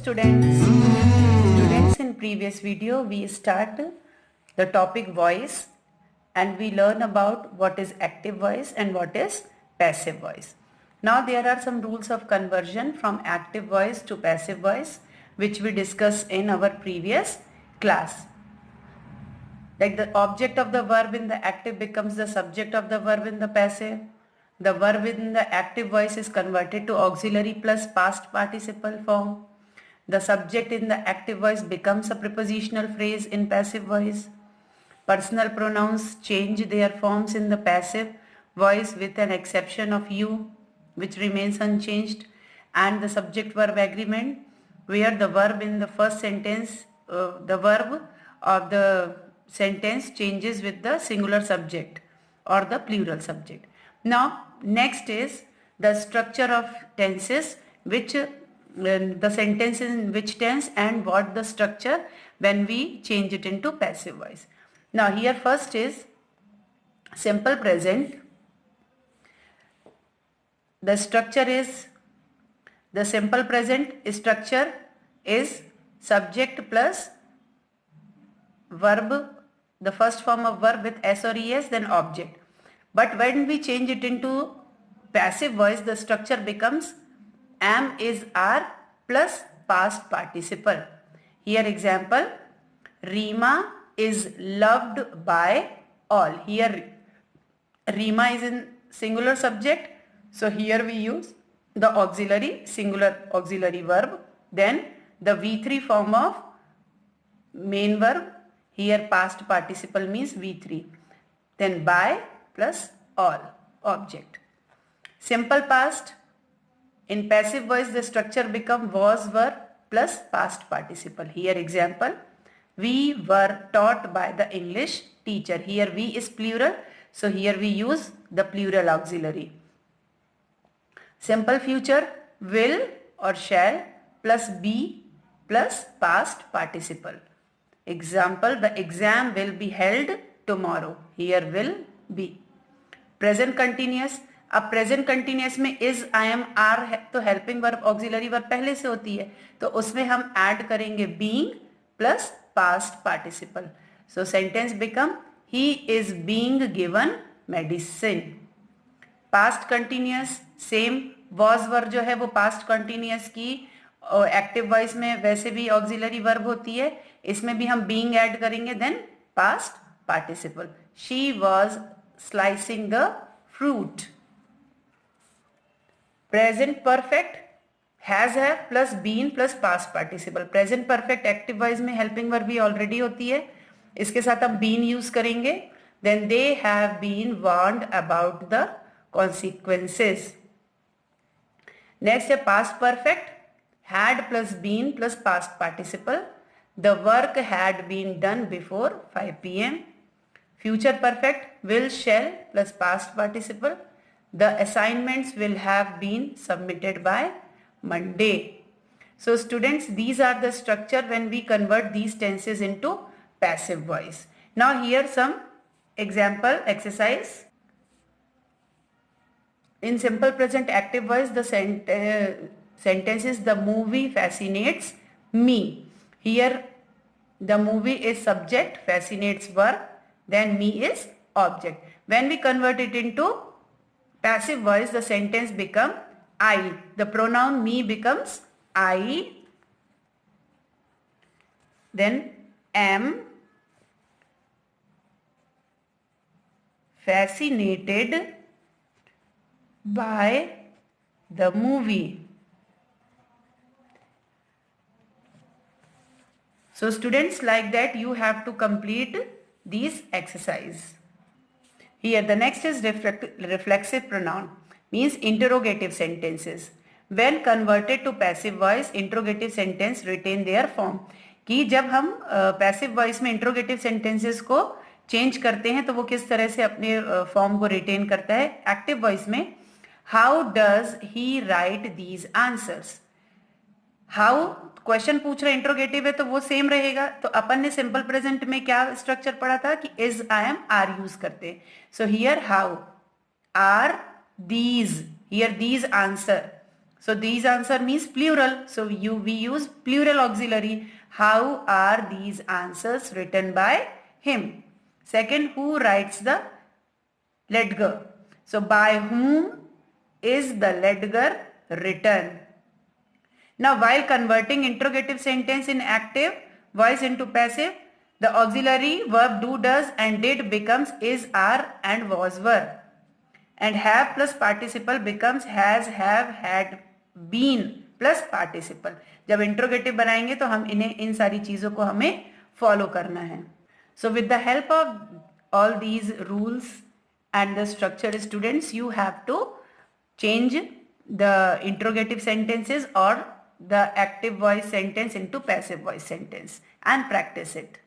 students. In previous video we start the topic voice and we learn about what is active voice and what is passive voice. Now there are some rules of conversion from active voice to passive voice which we discussed in our previous class. Like the object of the verb in the active becomes the subject of the verb in the passive. The verb in the active voice is converted to auxiliary plus past participle form. The subject in the active voice becomes a prepositional phrase in passive voice. Personal pronouns change their forms in the passive voice with an exception of you, which remains unchanged, and the subject-verb agreement, where the verb in the first sentence, the verb of the sentence changes with the singular subject or the plural subject. Now, next is the structure of tenses, which the sentence in which tense and what the structure when we change it into passive voice. Now here first is simple present. The structure is, the simple present structure is subject plus verb, the first form of verb with S or ES, then object. But when we change it into passive voice, the structure becomes am is are plus past participle. Here example, Rima is loved by all. Here Rima is in singular subject, so here we use the auxiliary, singular auxiliary verb, then the V3 form of main verb, here past participle means V3, then by plus all, object. Simple past, in passive voice the structure become was, were plus past participle. Here example, we were taught by the English teacher. Here we is plural, so here we use the plural auxiliary. Simple future, will or shall plus be plus past participle. Example, the exam will be held tomorrow. Here will be. Present continuous, अब present continuous में is, I am, are है तो helping verb auxiliary verb पहले से होती है, तो उसमें हम ऐड करेंगे being plus past participle. So sentence become he is being given medicine. Past continuous same, was verb जो है वो पास्ट कंटिन्यूस की एक्टिव वॉइस में वैसे भी ऑक्सिलरी वर्ब होती है, इसमें भी हम बीइंग ऐड करेंगे, then past participle. She was slicing the fruit. Present perfect has है plus been plus past participle. Present perfect active voice में हेल्पिंग वर्ब भी ऑलरेडी होती है, इसके साथ हम बीन यूज करेंगे. Then they have been warned about the consequences. Next है past perfect, had plus been plus past participle. The work had been done before 5 PM. Future perfect, will shell plus past participle. The assignments will have been submitted by Monday. So students, these are the structure when we convert these tenses into passive voice. Now here some example exercise. In simple present active voice, the sentence is the movie fascinates me. Here the movie is subject, fascinates verb, then me is object. When we convert it into passive voice, the sentence become I. The pronoun me becomes I. Then am fascinated by the movie. So students, like that you have to complete these exercise. Here the next is reflexive pronoun, means interrogative sentences. When converted to passive voice, interrogative sentence retain their form. कि जब हम passive voice में interrogative sentences को change करते हैं तो वो किस तरह से अपने form को retain करता है. Active voice में how does he write these answers? How question पूछ रहा है, इंट्रोगेटिव है तो वो सेम रहेगा. तो अपन ने सिंपल प्रेजेंट में क्या स्ट्रक्चर पढ़ा था कि is, I am, are use करते हैं. So here how, are, these, here these answer. So these answer means plural. So we use plural auxiliary. How are these answers written by him? Second, who writes the ledger? So by whom is the ledger written? Now while converting interrogative sentence in active voice into passive, the auxiliary verb do, does and did becomes is, are and was, were. And have plus participle becomes has, have, had, been plus participle. जब interrogative बनाएंगे तो हम इन सारी चीजों को हमें follow करना है. So with the help of all these rules and the structure, students, you have to change the interrogative sentences or the active voice sentence into passive voice sentence and practice it.